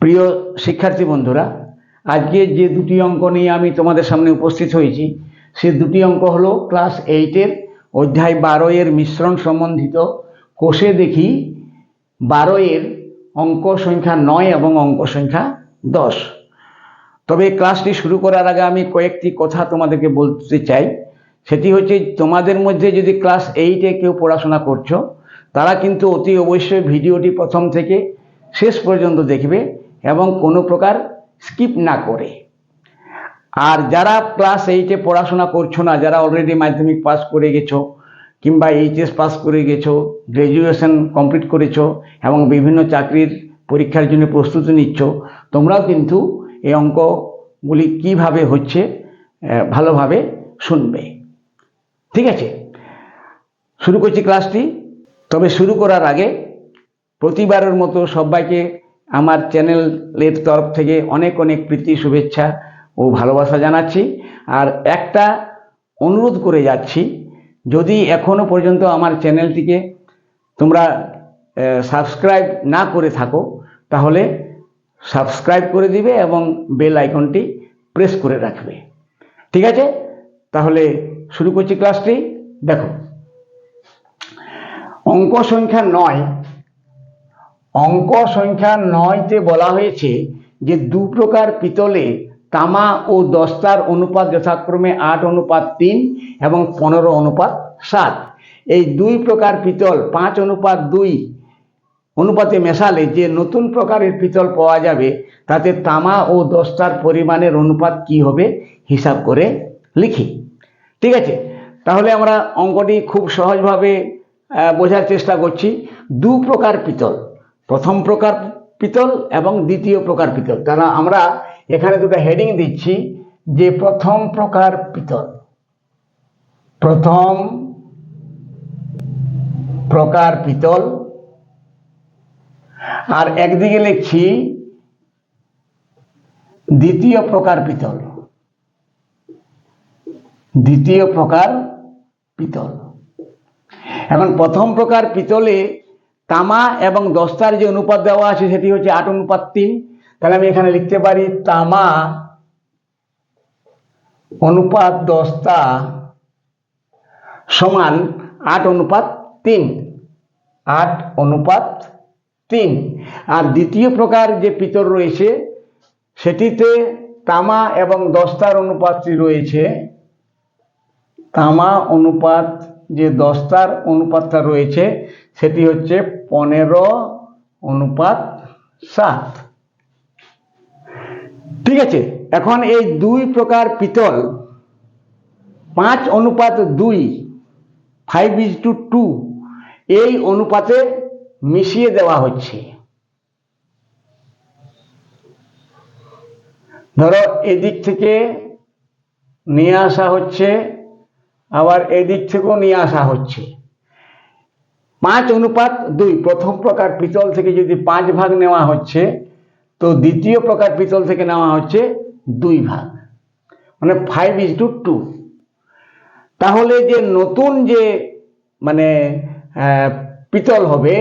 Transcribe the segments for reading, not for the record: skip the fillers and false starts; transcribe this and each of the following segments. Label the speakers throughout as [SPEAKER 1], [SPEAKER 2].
[SPEAKER 1] প্রিয় শিক্ষার্থী বন্ধুরা, আজকে যে দুটি অঙ্ক নিয়ে আমি তোমাদের সামনে উপস্থিত হয়েছি সে দুটি অঙ্ক হলো ক্লাস 8-এর অধ্যায় 12-এর মিশ্রণ সম্বন্ধিত কোষে দেখি 12-এর অঙ্ক সংখ্যা 9 এবং অঙ্ক সংখ্যা 10। তবে ক্লাসটি শুরু করার আগে আমি কয়েকটি কথা তোমাদেরকে বলতে চাই। সেটি হচ্ছে, তোমাদের মধ্যে যদি ক্লাস 8-এ কেউ পড়াশোনা করছো তারা কিন্তু অতি অবশ্যই ভিডিওটি প্রথম থেকে শেষ পর্যন্ত দেখবে এবং কোনো প্রকার স্কিপ না করে। আর যারা ক্লাস 8-এ পড়াশোনা করছো না, যারা অলরেডি মাধ্যমিক পাস করে গেছো কিংবা এইচএস পাস করে গেছো, গ্র্যাজুয়েশন কমপ্লিট করেছো এবং বিভিন্ন চাকরির পরীক্ষার জন্য প্রস্তুতি নিচ্ছ, তোমরাও কিন্তু এই অঙ্কগুলি কিভাবে হচ্ছে ভালোভাবে শুনবে। ঠিক আছে, শুরু করছি ক্লাসটি। তবে শুরু করার আগে প্রতিবারের মতো সবাইকে আমার চ্যানেলের তরফ থেকে অনেক অনেক প্রীতি, শুভেচ্ছা ও ভালোবাসা জানাচ্ছি। আর একটা অনুরোধ করে যাচ্ছি, যদি এখনো পর্যন্ত আমার চ্যানেলটিকে তোমরা সাবস্ক্রাইব না করে থাকো তাহলে সাবস্ক্রাইব করে দিবে এবং বেল আইকনটি প্রেস করে রাখবে। ঠিক আছে, তাহলে শুরু করছি ক্লাসটি। দেখো, অঙ্ক সংখ্যা 9। অঙ্ক সংখ্যা 9-তে বলা হয়েছে যে দু প্রকার পিতলে তামা ও দস্তার অনুপাত যথাক্রমে 8:3 এবং 15:7। এই দুই প্রকার পিতল 5:2 অনুপাতে মেশালে যে নতুন প্রকারের পিতল পাওয়া যাবে তাতে তামা ও দস্তার পরিমাণের অনুপাত কি হবে হিসাব করে লিখি। ঠিক আছে, তাহলে আমরা অঙ্কটি খুব সহজভাবে বোঝার চেষ্টা করছি। দু প্রকার পিতল, প্রথম প্রকার পিতল এবং দ্বিতীয় প্রকার পিতল। তাহলে আমরা এখানে দুটো হেডিং দিচ্ছি যে প্রথম প্রকার পিতল, প্রথম প্রকার পিতল, আর একদিকে লিখছি দ্বিতীয় প্রকার পিতল, দ্বিতীয় প্রকার পিতল। এখন প্রথম প্রকার পিতলে তামা এবং দস্তার যে অনুপাত দেওয়া আছে সেটি হচ্ছে 8:3। তাহলে আমি এখানে লিখতে পারি তামা অনুপাত দস্তা সমান 8:3, 8:3। আর দ্বিতীয় প্রকার যে পিতল রয়েছে সেটিতে তামা এবং দস্তার অনুপাতটি রয়েছে, তামা অনুপাত যে দস্তার অনুপাতটা রয়েছে সেটি হচ্ছে 15:7। ঠিক আছে, এখন এই দুই প্রকার পিতল 5:2, 5:2 এই অনুপাতে মিশিয়ে দেওয়া হচ্ছে। ধরো এদিক থেকে নিয়ে আসা হচ্ছে, আবার এদিক থেকেও নিয়ে আসা হচ্ছে। 5:2 প্রথম প্রকার পিতল থেকে যদি 5 ভাগ নেওয়া হচ্ছে তো দ্বিতীয় প্রকার পিতল থেকে নেওয়া হচ্ছে 2 ভাগ, মানে 5:2। তাহলে যে নতুন যে পিতল হবে,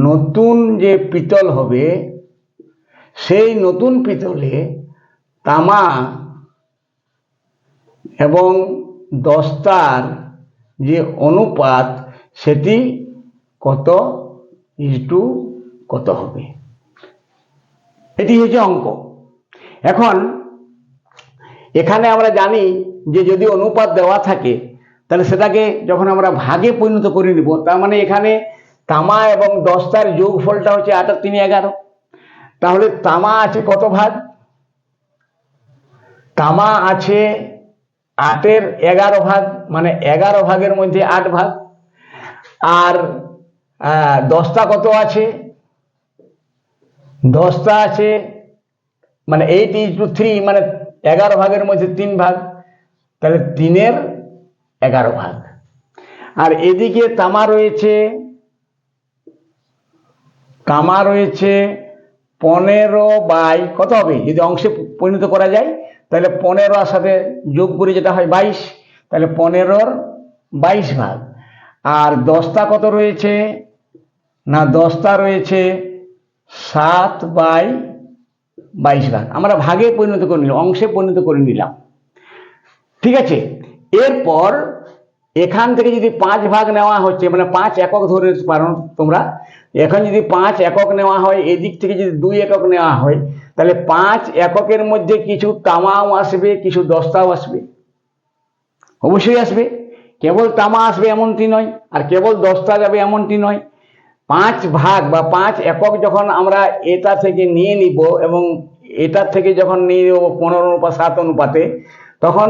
[SPEAKER 1] নতুন যে পিতল হবে সেই নতুন পিতলে তামা এবং দস্তার যে অনুপাত সেটি কত ইস্টু কত হবে, এটি হচ্ছে অঙ্ক। এখন এখানে আমরা জানি যে যদি অনুপাত দেওয়া থাকে তাহলে সেটাকে যখন আমরা ভাগে পরিণত করে নিব, তার মানে এখানে তামা এবং দস্তার যোগফলটা হচ্ছে 8 আর 3 11। তাহলে তামা আছে কত ভাগ? তামা আছে 8-এর 11 ভাগ, মানে 11 ভাগের মধ্যে 8 ভাগ। আর দস্তা কত আছে? দস্তা আছে মানে 8:3, মানে 11 ভাগের মধ্যে 3 ভাগ, তাহলে 3-এর 11 ভাগ। আর এদিকে তামা রয়েছে, তামা রয়েছে 15 কত হবে যদি অংশে পরিণত করা যায়, তাহলে 15 সাথে যোগ করে যেটা হয় 22, তাহলে 15-এর 22 ভাগ। আর দস্তা কত রয়েছে? না, দস্তা রয়েছে 7/22 আমরা ভাগে পরিণত করে নিলাম, অংশে পরিণত করে নিলাম। ঠিক আছে, এরপর এখান থেকে যদি 5 ভাগ নেওয়া হচ্ছে, মানে 5 একক ধরে পারো তোমরা, এখন যদি 5 একক নেওয়া হয়, এদিক থেকে যদি 2 একক নেওয়া হয়, তাহলে 5 এককের মধ্যে কিছু তামাও আসবে, কিছু দস্তাও আসবে, অবশ্যই আসবে। কেবল তামা আসবে এমনটি নয়, আর কেবল দস্তা যাবে এমনটি নয়। 5 ভাগ বা 5 একক যখন আমরা এটা থেকে নিয়ে নিব এবং এটার থেকে যখন নিয়ে নেব 15:7 অনুপাতে, তখন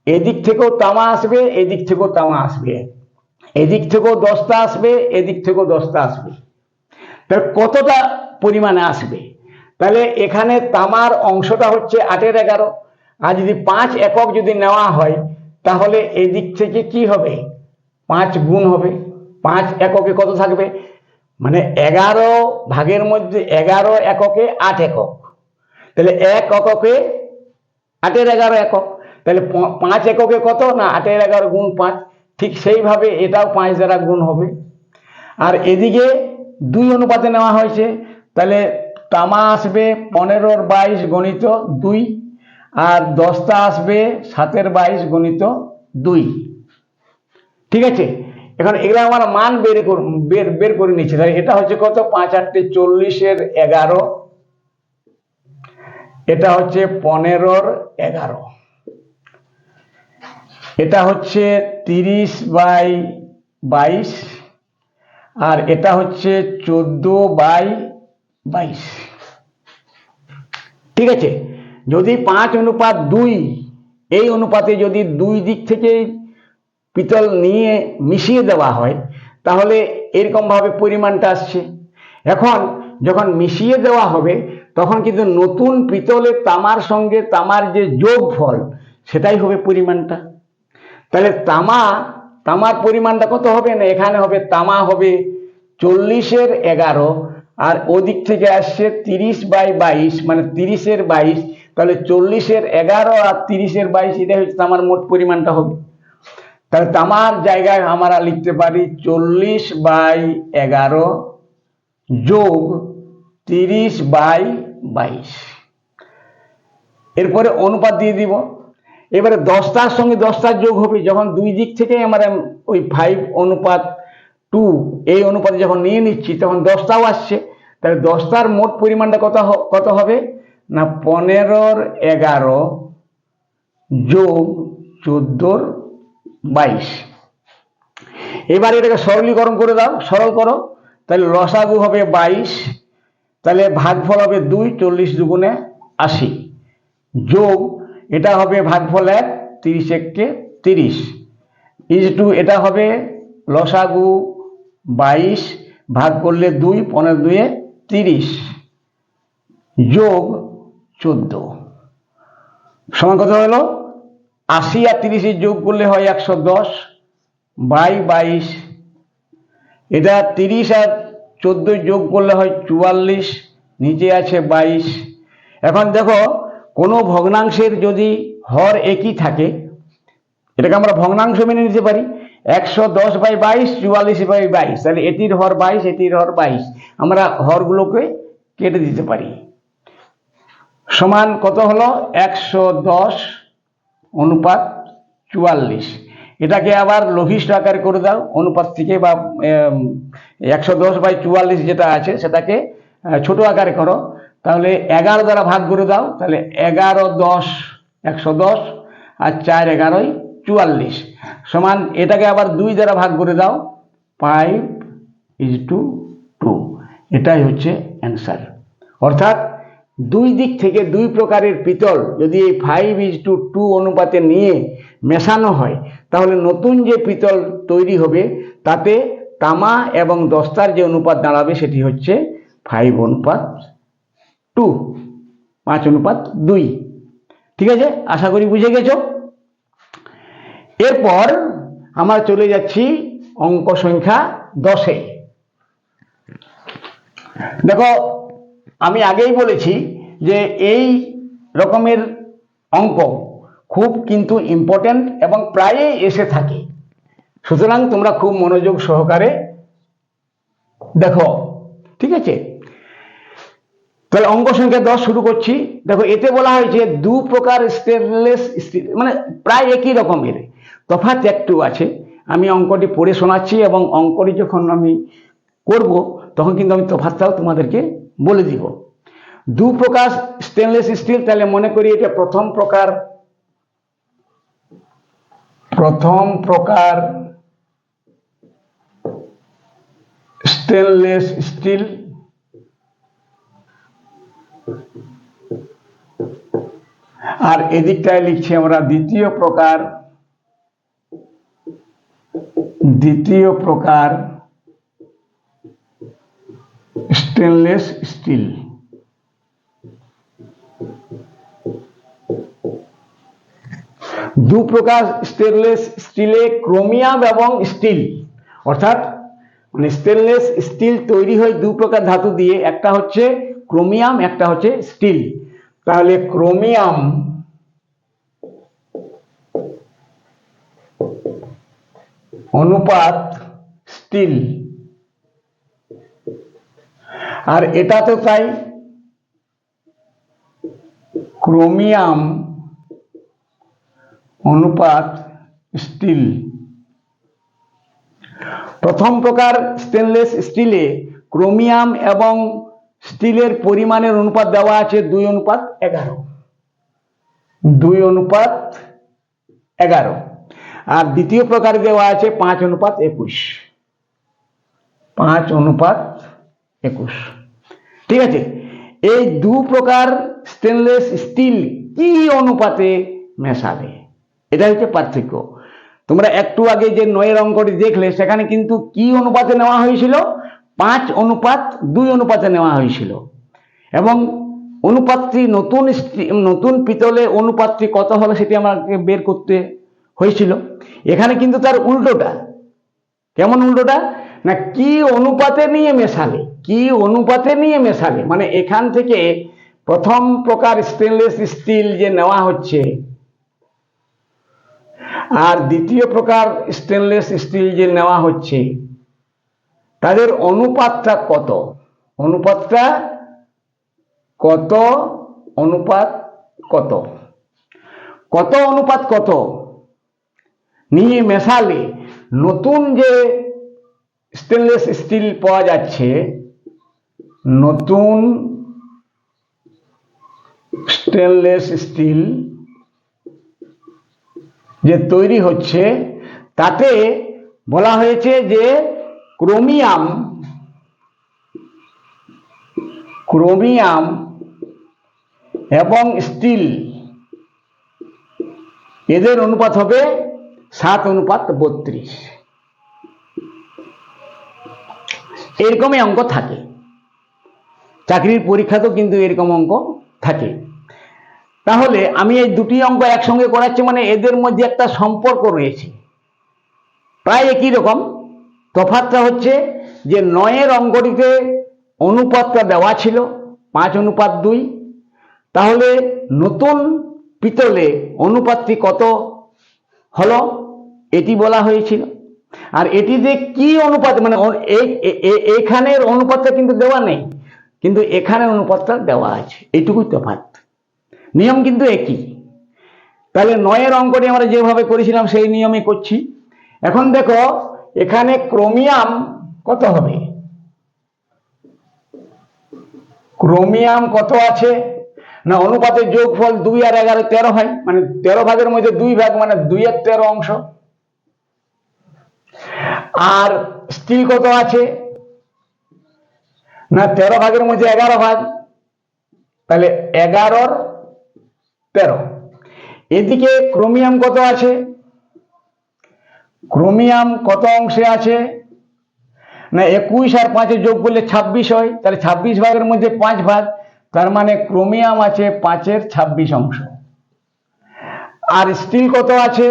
[SPEAKER 1] এদিক থেকেও তামা আসবে, এদিক থেকেও তামা আসবে, এদিক থেকেও দস্তা আসবে, এদিক থেকেও দস্তা আসবে। তাহলে কতটা পরিমাণে আসবে? তাহলে এখানে তামার অংশটা হচ্ছে 8/11, আর যদি 5 একক যদি নেওয়া হয়, তাহলে এদিক থেকে কি হবে? 5 গুণ হবে। 5 এককে কত থাকবে? মানে 11 ভাগের মধ্যে 11 এককে 8 একক, তাহলে 1 এককে 8/11 একক। তাহলে 5 এককে কত না 8/11 গুণ 5। ঠিক সেইভাবে এটাও 5 দ্বারা গুণ হবে। আর এদিকে 2 অনুপাতে নেওয়া হয়েছে, তাহলে তামা আসবে 15/22 গণিত 2, আর দস্তা আসবে 7/22 গণিত 2। ঠিক আছে, এখন এগুলো আমার মান বের করে নিচ্ছে। তাহলে এটা হচ্ছে কত? 5 × 8 = 40/11, এটা হচ্ছে 15/11, এটা হচ্ছে 30/22, আর এটা হচ্ছে 14/22। ঠিক আছে, যদি 5:2 এই অনুপাতে যদি 2 দিক থেকে পিতল নিয়ে মিশিয়ে দেওয়া হয়, তাহলে এরকম ভাবে পরিমাণটা আসছে। এখন যখন মিশিয়ে দেওয়া হবে, তখন কিন্তু নতুন পিতলের তামার সঙ্গে তামার যে যোগফল, সেটাই হবে পরিমাণটা। তাহলে তামার পরিমাণটা কত হবে? না এখানে হবে তামা হবে 40/11, আর ওদিক থেকে আসছে 30/22, মানে 30/22। তাহলে 40/11 আর 30/22, এটাই হচ্ছে তামার মোট পরিমাণটা হবে। তাহলে তামার জায়গায় আমরা লিখতে পারি 40/11 যোগ 30/22। এরপরে অনুপাত দিয়ে দিব। এবারে দস্তার সঙ্গে দস্তার যোগ হবে, যখন 2 দিক থেকে আমরা ওই 5:2 এই অনুপাতে যখন নিয়ে নিচ্ছি, তখন দস্তাও আসছে। তাহলে দস্তার মোট পরিমাণটা কত হবে? না 15/11 যোগ 14/22। এবার এটাকে সরলীকরণ করে দাও, সরল করো। তাহলে লসাগু হবে 22, তাহলে ভাগফল হবে 2, 40 × 2 = 80, যোগ এটা হবে ভাগফল 1, 30 × 1 = 30, ইজটু এটা হবে লসাগু 22 ভাগ করলে 2, 15×2 = 30, যোগ 14 সমান কত হলো? 80 আর 30 যোগ করলে হয় 110/22। এটা 30 আর 14 যোগ করলে হয় 44, নিচে আছে 22। এখন দেখো, কোনো ভগ্নাংশের যদি হর একই থাকে, এটাকে আমরা ভগ্নাংশ মেনে নিতে পারি। 110/22, 44/22, তাহলে এটির হর 22, এটির হর 22, আমরা হরগুলোকে কেটে দিতে পারি। সমান কত হলো? 110/44। এটাকে আবার লঘিষ্ঠ আকারে করে দাও অনুপাত থেকে, বা 110/44 যেটা আছে সেটাকে ছোট আকারে করো। তাহলে 11 দ্বারা ভাগ করে দাও, তাহলে 11×10 110, আর 4×11 44, সমান এটাকে আবার 2 দ্বারা ভাগ করে দাও, 5:2। এটাই হচ্ছে অ্যান্সার। অর্থাৎ 2 দিক থেকে 2 প্রকারের পিতল যদি এই 5:2 অনুপাতে নিয়ে মেশানো হয়, তাহলে নতুন যে পিতল তৈরি হবে, তাতে তামা এবং দস্তার যে অনুপাত দাঁড়াবে, সেটি হচ্ছে 5:2, 5:2। ঠিক আছে, আশা করি বুঝে গেছো। এরপর আমরা চলে যাচ্ছি অঙ্ক সংখ্যা 10-এ। দেখো, আমি আগেই বলেছি যে এই রকমের অঙ্ক খুব কিন্তু ইম্পর্টেন্ট এবং প্রায়ই এসে থাকে। সুতরাং তোমরা খুব মনোযোগ সহকারে দেখো। ঠিক আছে, তাহলে অঙ্ক সংখ্যা 10 শুরু করছি। দেখো এতে বলা হয়েছে দু প্রকার স্টেনলেস স্টিল, মানে প্রায় একই রকমের, তফাৎ একটু আছে। আমি অঙ্কটি পড়ে শোনাচ্ছি এবং অঙ্কটি যখন আমি করব তখন কিন্তু আমি তফাৎটাও তোমাদেরকে বলে দিব। দু প্রকার স্টেনলেস স্টিল, তাহলে মনে করি এটা প্রথম প্রকার স্টেনলেস স্টিল, আর এদিকটায় লিখছি আমরা দ্বিতীয় প্রকার স্টেনলেস স্টিল। দু প্রকার স্টেনলেস স্টিলে ক্রোমিয়াম এবং স্টিল, অর্থাৎ মানে স্টেনলেস স্টিল তৈরি হয় দু প্রকার ধাতু দিয়ে, একটা হচ্ছে ক্রোমিয়াম, একটা হচ্ছে স্টিল। তাহলে ক্রোমিয়াম অনুপাত স্টিল, আর এটা তো তাই, ক্রোমিয়াম অনুপাত স্টিল। প্রথম প্রকার স্টেনলেস স্টিলে ক্রোমিয়াম এবং স্টিলের পরিমাণের অনুপাত দেওয়া আছে 2:11, 2:11, আর দ্বিতীয় প্রকারে দেওয়া আছে 5:21, 5:21। ঠিক আছে, এই দু প্রকার স্টেনলেস স্টিল কি অনুপাতে মেশাবে, এটা হচ্ছে পার্থক্য। তোমরা একটু আগে যে 9 অঙ্কটি দেখলে সেখানে কিন্তু কি অনুপাতে নেওয়া হয়েছিল, 5:2 অনুপাতে নেওয়া হয়েছিল, এবং অনুপাতটি নতুন পিতলে অনুপাতটি কত হবে সেটি আমাকে বের করতে হয়েছিল। এখানে কিন্তু তার উল্টোটা। কেমন উল্টোটা? না কি অনুপাতে নিয়ে মেশালে, মানে এখান থেকে প্রথম প্রকার স্টেনলেস স্টিল যে নেওয়া হচ্ছে আর দ্বিতীয় প্রকার স্টেনলেস স্টিল যে নেওয়া হচ্ছে তাদের অনুপাতটা কত, অনুপাত কত নিয়ে মেশালে নতুন যে স্টেনলেস স্টিল পাওয়া যাচ্ছে, নতুন স্টেনলেস স্টিল যে তৈরি হচ্ছে তাতে বলা হয়েছে যে ক্রোমিয়াম এবং স্টিল এদের অনুপাত হবে 7:32। এরকমই অঙ্ক থাকে, চাকরির পরীক্ষাতেও কিন্তু এরকম অঙ্ক থাকে। তাহলে আমি এই দুটি অঙ্ক একসঙ্গে করাচ্ছি, মানে এদের মধ্যে একটা সম্পর্ক রয়েছে, প্রায় একই রকম। তফাৎটা হচ্ছে যে 9 অঙ্কটিতে অনুপাতটা দেওয়া ছিল 5:2, তাহলে নতুন পিতলে অনুপাতটি কত হলো এটি বলা হয়েছিল। আর এটি যে কি অনুপাত, মানে এখানের অনুপাতটা কিন্তু দেওয়া নেই, কিন্তু এখানের অনুপাতটা দেওয়া আছে, এইটুকুই তফাৎ, নিয়ম কিন্তু একই। তাহলে 9 অঙ্কটি আমরা যেভাবে করেছিলাম সেই নিয়মে করছি। এখন দেখো এখানে ক্রোমিয়াম কত হবে, ক্রোমিয়াম কত আছে না অনুপাতের যোগফল 2 আর 11 13 হয়, মানে 13 ভাগের মধ্যে 2 ভাগ, মানে 2/13 অংশ। আর স্টিল কত আছে না 13 ভাগের মধ্যে 11 ভাগ, তাহলে 11/13। এদিকে ক্রোমিয়াম কত আছে, ক্রোমিয়াম কত অংশে আছে না 21 আর 5 যোগ করলে 26 হয়, তাহলে 26 ভাগের মধ্যে 5 ভাগ, তার মানে ক্রোমিয়াম আছে 5/26 অংশ। আর স্টিল কত আছে,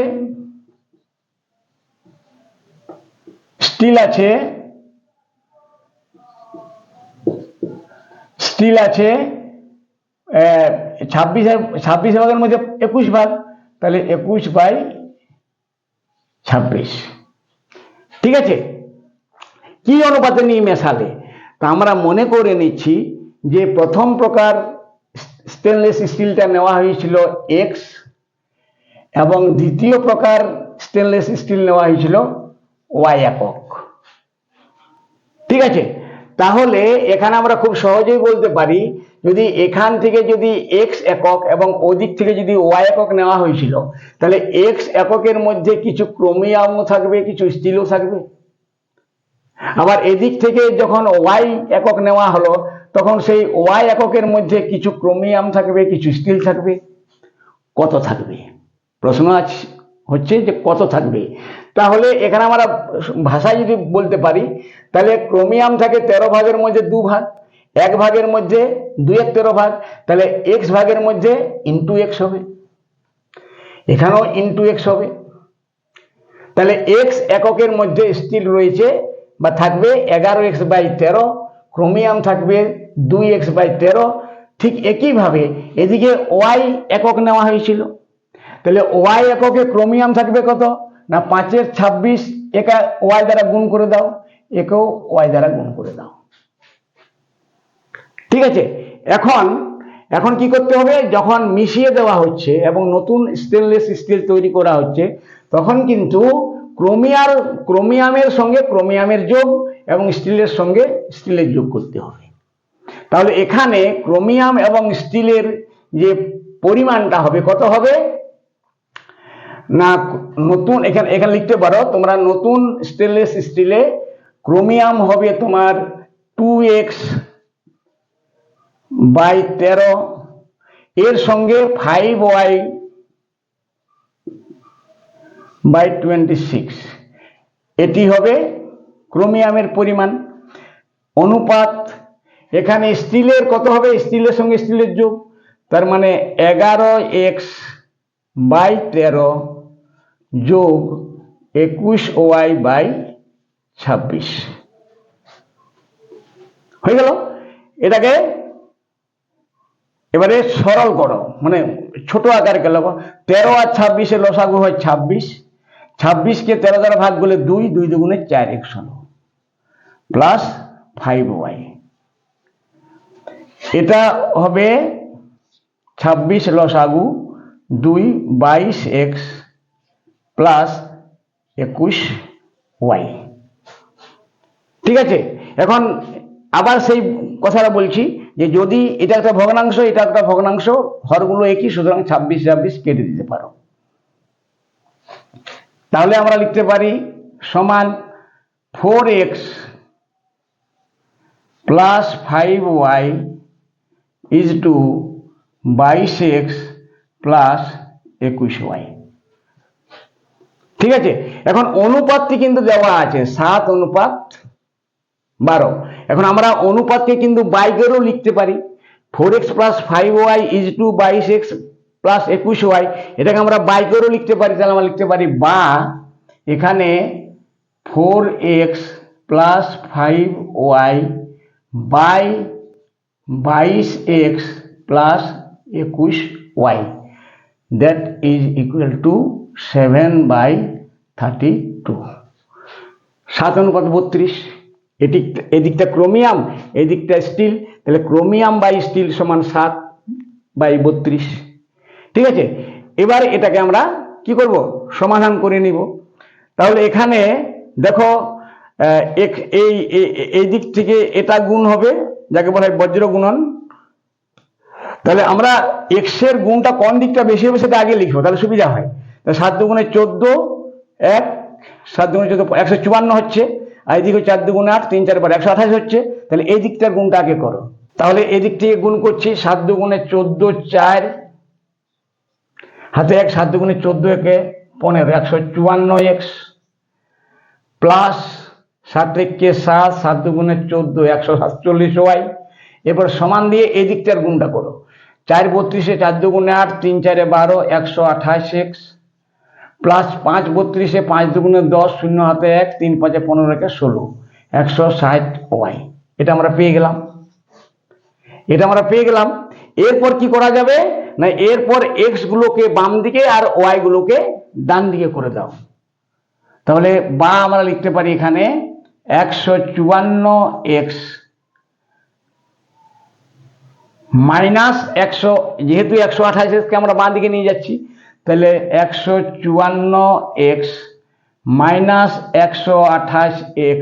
[SPEAKER 1] স্টিল আছে 26 ভাগের মধ্যে 21 ভাগ, তাহলে 21/26। ঠিক আছে, কি অনুপাতে নিয়ে মেশালে, তা আমরা মনে করে নিচ্ছি যে প্রথম প্রকার স্টেনলেস স্টিলটা নেওয়া হয়েছিল এক্স এবং দ্বিতীয় প্রকার স্টেনলেস স্টিল নেওয়া হয়েছিল ওয়াই একক। ঠিক আছে, তাহলে এখানে আমরা খুব সহজেই বলতে পারি, যদি এখান থেকে যদি এক্স একক এবং ওদিক থেকে যদি ওয়াই একক নেওয়া হয়েছিল, তাহলে এক্স এককের মধ্যে কিছু ক্রোমিয়ামও থাকবে, কিছু স্টিলও থাকবে। আবার এদিক থেকে যখন ওয়াই একক নেওয়া হলো, তখন সেই ওয়াই এককের মধ্যে কিছু ক্রোমিয়াম থাকবে, কিছু স্টিল থাকবে। কত থাকবে? প্রশ্ন হচ্ছে যে কত থাকবে। তাহলে এখানে আমরা ভাষায় যদি বলতে পারি, তাহলে ক্রোমিয়াম থাকে 13 ভাগের মধ্যে 2 ভাগ, 1 ভাগের মধ্যে 2 13 ভাগ, তাহলে এক্স ভাগের মধ্যে ইন্টু এক্স হবে, এখানেও ইন্টু এক্স হবে। তাহলে এক্স এককের মধ্যে স্টিল রয়েছে বা থাকবে 11x/13, ক্রোমিয়াম থাকবে 2x/13। ঠিক একইভাবে এদিকে ওয়াই একক নেওয়া হয়েছিল, তাহলে ওয়াই এককে ক্রোমিয়াম থাকবে কত না 5 × 26, একা ওয়াই দ্বারা গুণ করে দাও, একেও ওয়াই দ্বারা গুণ করে দাও। ঠিক আছে, এখন কি করতে হবে, যখন মিশিয়ে দেওয়া হচ্ছে এবং নতুন স্টেনলেস স্টিল তৈরি করা হচ্ছে, তখন কিন্তু ক্রোমিয়ামের সঙ্গে ক্রোমিয়ামের যোগ এবং স্টিলের সঙ্গে স্টিলের যোগ করতে হবে। তাহলে এখানে ক্রোমিয়াম এবং স্টিলের যে পরিমাণটা হবে, কত হবে না, নতুন এখানে লিখতে পারো তোমরা, নতুন স্টেনলেস স্টিলে ক্রোমিয়াম হবে তোমার 2x/13, এর সঙ্গে 5y/26, এটি হবে ক্রোমিয়ামের পরিমাণ। অনুপাত এখানে স্টিলের কত হবে, স্টিলের সঙ্গে স্টিলের যোগ, তার মানে 11x/13 যোগ 21y/26 হয়ে গেল। এটাকে এবারে সরল করো, মানে ছোট আকারে গেল। 13 আর 26 লসাগু হয় 26, 26কে 13 দ্বারা ভাগ করলে 2, 2 দুগুণে 4, 116 প্লাস 5y। এটা হবে 26 লসাগু 2, 22x প্লাস 21y। ঠিক আছে, এখন আবার সেই কথাটা বলছি যে যদি এটা একটা ভগ্নাংশ, এটা একটা ভগ্নাংশ, হরগুলো একই, সুতরাং 26 26 কেটে দিতে পারো। তাহলে আমরা লিখতে পারি সমান 4x plus 5y is two 22x plus 21y। ঠিক আছে, এখন অনুপাতটি কিন্তু দেওয়া আছে 7:12। এখন আমরা অনুপাতকে কিন্তু বাইকেরও লিখতে পারি, 4x plus 5y is two 22x plus 21y, এটাকে আমরা বাইকেরও লিখতে পারি। তাহলে আমরা লিখতে পারি বা এখানে 4x plus 5y by 22x plus 21y, that is equal to 7/32। 7:32। এদিকটা ক্রোমিয়াম, এদিকটা স্টিল, তাহলে ক্রোমিয়াম বাই স্টিল সমান 7/32। ঠিক আছে, এবার এটাকে আমরা কি করব, সমাধান করে নিব। তাহলে এখানে দেখো এই দিক থেকে এটা গুণ হবে, যাকে বলা হয় বজ্র গুণন। তাহলে আমরা এক্স এর গুণটা কোন দিকটা বেশি হবে সেটা আগে লিখবো, তাহলে সুবিধা হয়। 7 দুগুণে 14, 1, 7 দুগুণে 14 154 হচ্ছে, আর এদিকে 4 দুগুণে 8, 3 4 128 হচ্ছে। তাহলে এই দিকটার গুণটা আগে করো। তাহলে এই দিক থেকে গুণ করছি, 7 দুগুণে 14 4, হাতে 1, 7 দুগুণে 14 একে 15, 154x প্লাস 7 একে 7, 7 দুগুণে 14 147y। এরপর সমান দিয়ে এই দিকটার গুণটা করো, 4 32, 4 দুগুণে 8, 3 4 12, 128x প্লাস 5 32, 5 দুগুণে 10, 0 হাতে 1, 3 5 15 একে 16, 160y। এটা আমরা পেয়ে গেলাম। এরপর কি করা যাবে না, এরপর এক্স গুলোকে বাম দিকে আর ওয়াই গুলোকে ডান দিকে করে দাও। তাহলে বা আমরা লিখতে পারি এখানে 154x মাইনাস 100, যেহেতু 128কে আমরা বাঁ দিকে নিয়ে যাচ্ছি, তাহলে 154x মাইনাস 128x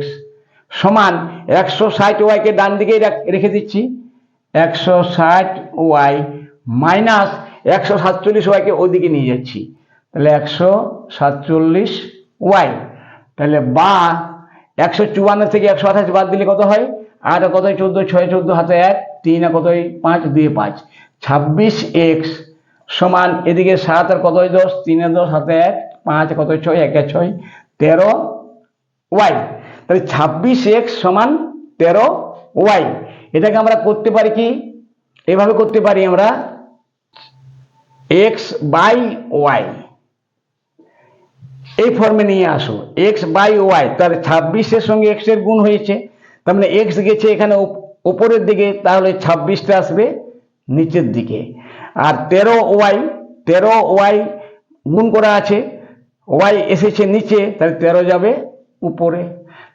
[SPEAKER 1] সমান 160yকে ডান দিকেই রেখে দিচ্ছি, 160y মাইনাস 147yকে ওইদিকে নিয়ে যাচ্ছি, তাহলে 147y। তাহলে বা 154 থেকে 128 বাদ দিলে কত হয়? 8 কত হয় 14, 6 14 হাতে 1, 3 কত হয় 5, 2 5, 26x সমান এদিকে 7 আর কত হয় 10, 3 10 হাতে 1, 5 কত হয় 6, 1 6, 13y। তাহলে 26x সমান 13y। এটাকে আমরা করতে পারি কি, এভাবে করতে পারি আমরা x বাই ওয়াই, এই ফর্মে নিয়ে আসো x বাই ওয়াই। তাহলে 26-এর সঙ্গে x এর গুণ হয়েছে, তার মানে x গেছে এখানে উপরের দিকে, তাহলে 26টা আসবে নিচের দিকে। আর 13y গুণ করা আছে, y এসেছে নিচে, তাহলে 13 যাবে উপরে।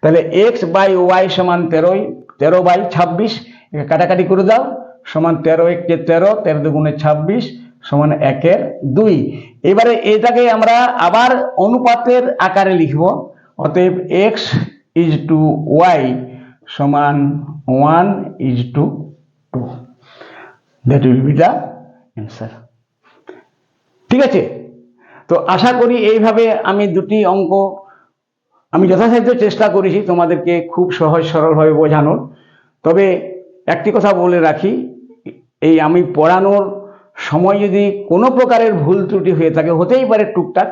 [SPEAKER 1] তাহলে x বাই ওয়াই সমান 13 বাই 26, কাটাকাটি করে দাও, সমান 13 1 13, 13 দুগুণে 26 সমান 1/2। এবারে এটাকে আমরা আবার অনুপাতের আকারে লিখব, অতএব x ইজ টু ওয়াই সমান 1:2। That will be the answer. ঠিক আছে, তো আশা করি এইভাবে আমি দুটি অঙ্ক আমি যথাসাধ্য চেষ্টা করেছি তোমাদেরকে খুব সহজ সরলভাবে বোঝানোর। তবে একটি কথা বলে রাখি, এই আমি পড়ানোর সময় যদি কোনো প্রকারের ভুল ত্রুটি হয়ে থাকে, হতেই পারে টুকটাক,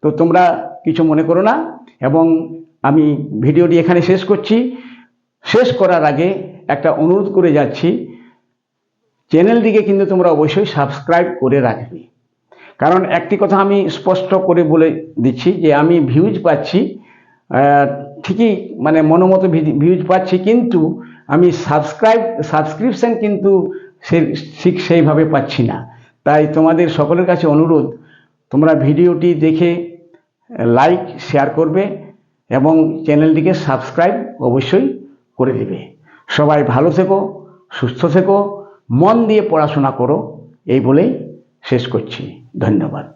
[SPEAKER 1] তো তোমরা কিছু মনে করো না। এবং আমি ভিডিওটি এখানে শেষ করছি। শেষ করার আগে একটা অনুরোধ করে যাচ্ছি, চ্যানেলটিকে কিন্তু তোমরা অবশ্যই সাবস্ক্রাইব করে রাখবে। কারণ একটি কথা আমি স্পষ্ট করে বলে দিচ্ছি যে আমি ভিউজ পাচ্ছি ঠিকই, মানে মনোমতো ভিউজ পাচ্ছি, কিন্তু আমি সাবস্ক্রিপশন কিন্তু ঠিক সেইভাবে পাচ্ছি না। তাই তোমাদের সকলের কাছে অনুরোধ, তোমরা ভিডিওটি দেখে লাইক শেয়ার করবে এবং চ্যানেলটিকে সাবস্ক্রাইব অবশ্যই করে দেবে। সবাই ভালো থেকো, সুস্থ থেকো, মন দিয়ে পড়াশোনা করো, এই বলেই শেষ করছি। ধন্যবাদ।